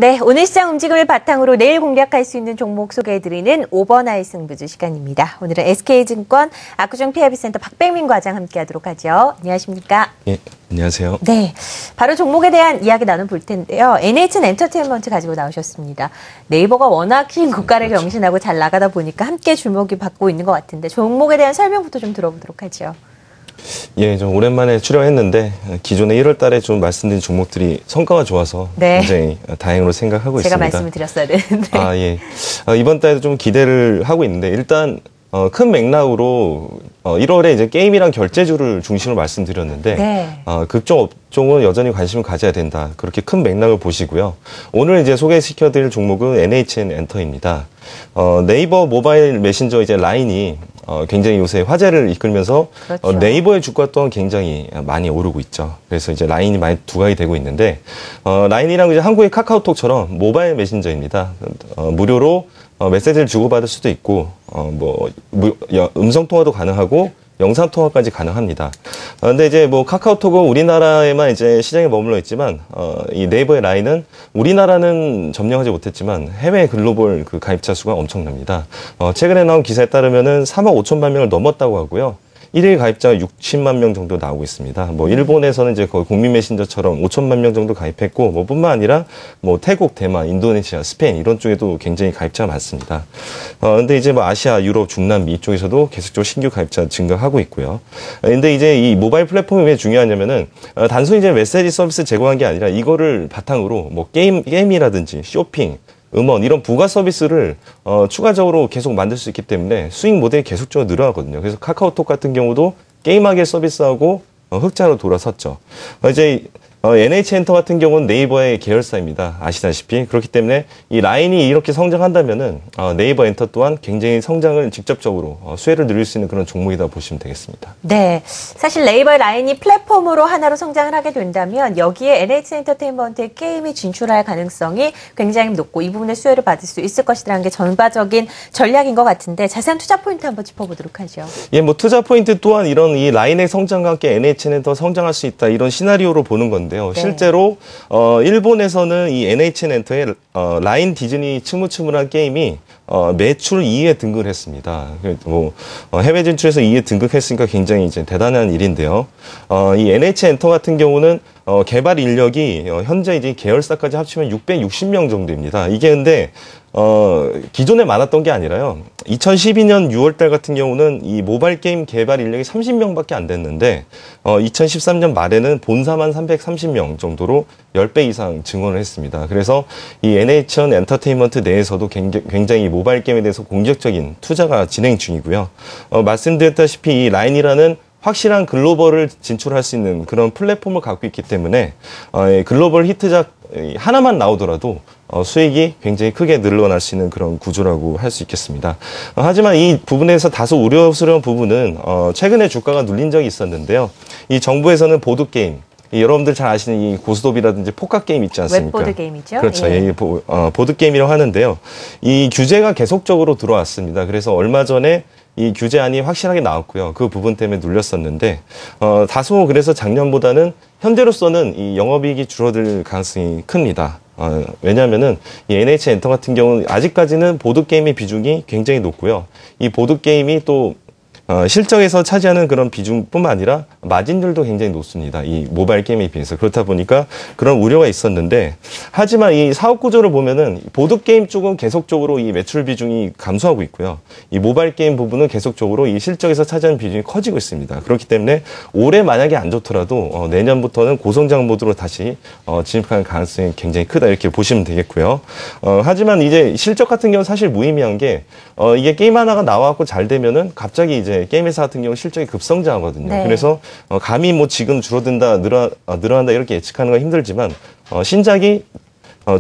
네, 오늘 시장 움직임을 바탕으로 내일 공략할 수 있는 종목 소개해드리는 오버나잇 승부주 시간입니다. 오늘은 SK증권 압구정 PIB센터 박백민 과장 함께하도록 하죠. 안녕하십니까? 예, 안녕하세요. 네, 바로 종목에 대한 이야기 나눠볼 텐데요. NHN 엔터테인먼트 가지고 나오셨습니다. 네이버가 워낙 긴 고가를 경신하고 잘 나가다 보니까 함께 주목이 받고 있는 것 같은데 종목에 대한 설명부터 좀 들어보도록 하죠. 예, 좀 오랜만에 출연했는데 기존에 1월 달에 좀 말씀드린 종목들이 성과가 좋아서 네. 굉장히 다행으로 생각하고 제가 있습니다. 말씀을 드렸어야 되는데. 아, 예. 이번 달에도 좀 기대를 하고 있는데 일단 큰 맥락으로 1월에 이제 게임이랑 결제주를 중심으로 말씀드렸는데 네. 극종 업종은 여전히 관심을 가져야 된다. 그렇게 큰 맥락을 보시고요. 오늘 이제 소개시켜드릴 종목은 NHN 엔터입니다. 네이버 모바일 메신저 이제 라인이 굉장히 요새 화제를 이끌면서 그렇죠. 네이버의 주가 또한 굉장히 많이 오르고 있죠. 그래서 이제 라인이 많이 두각이 되고 있는데 라인이랑 이제 한국의 카카오톡처럼 모바일 메신저입니다. 무료로 메시지를 주고받을 수도 있고 음성 통화도 가능하고 영상 통화까지 가능합니다. 근데 이제 뭐 카카오톡은 우리나라에만 이제 시장에 머물러 있지만 이 네이버의 라인은 우리나라는 점령하지 못했지만 해외 글로벌 그 가입자 수가 엄청납니다. 최근에 나온 기사에 따르면은 3억 5천만 명을 넘었다고 하고요. 1일 가입자가 60만 명 정도 나오고 있습니다. 뭐 일본에서는 이제 거의 국민 메신저처럼 5천만 명 정도 가입했고, 뭐 뿐만 아니라 뭐 태국, 대만, 인도네시아, 스페인 이런 쪽에도 굉장히 가입자가 많습니다. 근데 이제 뭐 아시아, 유럽, 중남미 이쪽에서도 계속적으로 신규 가입자 증가하고 있고요. 근데 이제 이 모바일 플랫폼이 왜 중요하냐면은 단순히 이제 메시지 서비스 제공한 게 아니라 이거를 바탕으로 뭐 게임이라든지 쇼핑, 음원 이런 부가 서비스를 추가적으로 계속 만들 수 있기 때문에 수익 모델이 계속적으로 늘어나거든요. 그래서 카카오톡 같은 경우도 게임하게 서비스하고 흑자로 돌아섰죠. 이제 NH엔터 같은 경우는 네이버의 계열사입니다. 아시다시피. 그렇기 때문에 이 라인이 이렇게 성장한다면은 네이버 엔터 또한 굉장히 성장을 직접적으로 수혜를 누릴 수 있는 그런 종목이다 보시면 되겠습니다. 네, 사실 네이버 라인이 플랫폼으로 하나로 성장을 하게 된다면 여기에 NH 엔터테인먼트의 게임이 진출할 가능성이 굉장히 높고 이 부분의 수혜를 받을 수 있을 것이라는 게 전반적인 전략인 것 같은데 자세한 투자 포인트 한번 짚어보도록 하죠. 예, 뭐 투자 포인트 또한 이런 이 라인의 성장과 함께 NH는 더 성장할 수 있다 이런 시나리오로 보는 건데. 네. 실제로 일본에서는 이 NHN 엔터의 라인 디즈니 츠무츠무라는 게임이 매출 2위에 등극을 했습니다. 뭐 해외 진출해서 2위에 등극했으니까 굉장히 이제 대단한 일인데요. 이 NHN 엔터 같은 경우는 개발 인력이 현재 이제 계열사까지 합치면 660명 정도입니다. 이게 근데 기존에 많았던 게 아니라요. 2012년 6월달 같은 경우는 이 모바일 게임 개발 인력이 30명밖에 안 됐는데 2013년 말에는 본사만 330명 정도로 10배 이상 증원을 했습니다. 그래서 이 NHN 엔터테인먼트 내에서도 굉장히 모바일 게임에 대해서 공격적인 투자가 진행 중이고요. 말씀드렸다시피 이 라인이라는 확실한 글로벌을 진출할 수 있는 그런 플랫폼을 갖고 있기 때문에 글로벌 히트작 하나만 나오더라도 수익이 굉장히 크게 늘어날 수 있는 그런 구조라고 할 수 있겠습니다. 하지만 이 부분에서 다소 우려스러운 부분은 최근에 주가가 눌린 적이 있었는데요. 이 정부에서는 보드게임, 여러분들 잘 아시는 이 고스톱이라든지 포카 게임 있지 않습니까? 웹보드 게임이죠. 그렇죠. 예. 보드 게임이라고 하는데요. 이 규제가 계속적으로 들어왔습니다. 그래서 얼마 전에 이 규제안이 확실하게 나왔고요. 그 부분 때문에 눌렸었는데 다소 그래서 작년보다는 현재로서는 이 영업이익이 줄어들 가능성이 큽니다. 왜냐하면은 이 NH 엔터 같은 경우는 아직까지는 보드 게임의 비중이 굉장히 높고요. 이 보드 게임이 또 실적에서 차지하는 그런 비중뿐만 아니라 마진율도 굉장히 높습니다. 이 모바일 게임에 비해서. 그렇다 보니까 그런 우려가 있었는데 하지만 이 사업 구조를 보면은 보드게임 쪽은 계속적으로 이 매출 비중이 감소하고 있고요. 이 모바일 게임 부분은 계속적으로 이 실적에서 차지하는 비중이 커지고 있습니다. 그렇기 때문에 올해 만약에 안 좋더라도 내년부터는 고성장 모드로 다시 진입할 가능성이 굉장히 크다 이렇게 보시면 되겠고요. 하지만 이제 실적 같은 경우는 사실 무의미한 게 이게 게임 하나가 나와갖고 잘 되면은 갑자기 이제 게임 회사 같은 경우 실적이 급성장하거든요. 네. 그래서 감히 뭐 지금 줄어든다, 늘어난다 이렇게 예측하는 건 힘들지만 신작이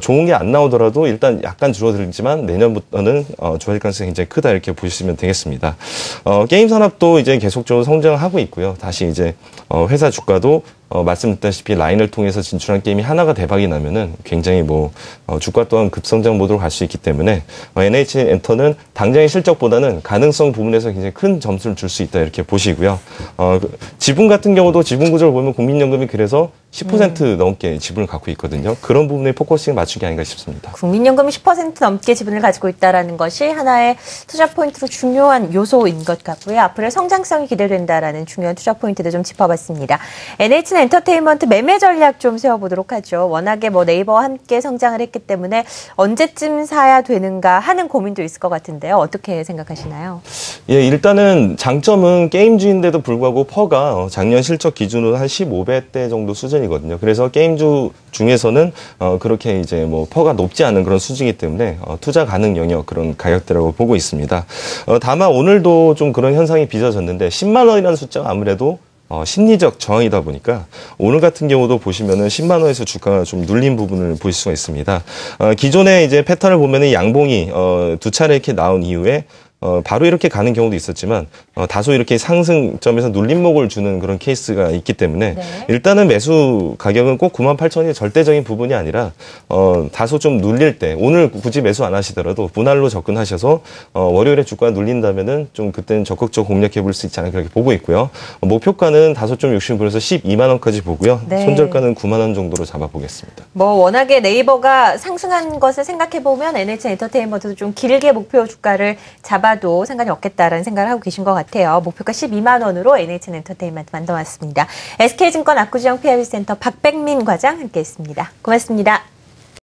좋은 게 안 나오더라도 일단 약간 줄어들지만 내년부터는 좋아질 가능성이 굉장히 크다 이렇게 보시면 되겠습니다. 게임 산업도 이제 계속적으로 성장하고 있고요. 다시 이제 회사 주가도 말씀드렸다시피 라인을 통해서 진출한 게임이 하나가 대박이 나면은 굉장히 주가 또한 급성장 모드로 갈 수 있기 때문에 NH엔터는 당장의 실적보다는 가능성 부분에서 굉장히 큰 점수를 줄 수 있다 이렇게 보시고요. 지분 같은 경우도 지분 구조를 보면 국민연금이 그래서 10% 넘게 지분을 갖고 있거든요. 그런 부분에 포커싱을 맞춘 게 아닌가 싶습니다. 국민연금이 10% 넘게 지분을 가지고 있다는 것이 하나의 투자 포인트로 중요한 요소인 것 같고요. 앞으로의 성장성이 기대된다라는 중요한 투자 포인트도 좀 짚어봤습니다. NH는 엔터테인먼트 매매 전략 좀 세워보도록 하죠. 워낙에 네이버와 함께 성장을 했기 때문에 언제쯤 사야 되는가 하는 고민도 있을 것 같은데요. 어떻게 생각하시나요? 예, 일단은 장점은 게임주인데도 불구하고 퍼가 작년 실적 기준으로 한 15배대 정도 수준이거든요. 그래서 게임주 중에서는 그렇게 이제 퍼가 높지 않은 그런 수준이기 때문에 투자 가능 영역 그런 가격대라고 보고 있습니다. 다만 오늘도 좀 그런 현상이 빚어졌는데 10만 원이라는 숫자가 아무래도 심리적 저항이다 보니까 오늘 같은 경우도 보시면은 10만 원에서 주가가 좀 눌린 부분을 보실 수가 있습니다. 기존에 이제 패턴을 보면은 양봉이 두 차례 이렇게 나온 이후에 바로 이렇게 가는 경우도 있었지만 다소 이렇게 상승점에서 눌림목을 주는 그런 케이스가 있기 때문에 네. 일단은 매수 가격은 꼭 98,000원이 절대적인 부분이 아니라 다소 좀 눌릴 때 오늘 굳이 매수 안 하시더라도 분할로 접근하셔서 월요일에 주가가 눌린다면은 좀 그때는 적극적으로 공략해 볼 수 있지 않을까 그렇게 보고 있고요. 목표가는 다소 좀 욕심 부려서 12만 원까지 보고요. 네. 손절가는 9만 원 정도로 잡아보겠습니다. 워낙에 네이버가 상승한 것을 생각해보면 NH 엔터테인먼트도 좀 길게 목표 주가를 잡아도 상관이 없겠다라는 생각을 하고 계신 것 같아요. 목표가 12만 원으로 NH 엔터테인먼트 만들어왔습니다. SK증권 압구정 PIB센터 박백민 과장 함께했습니다. 고맙습니다.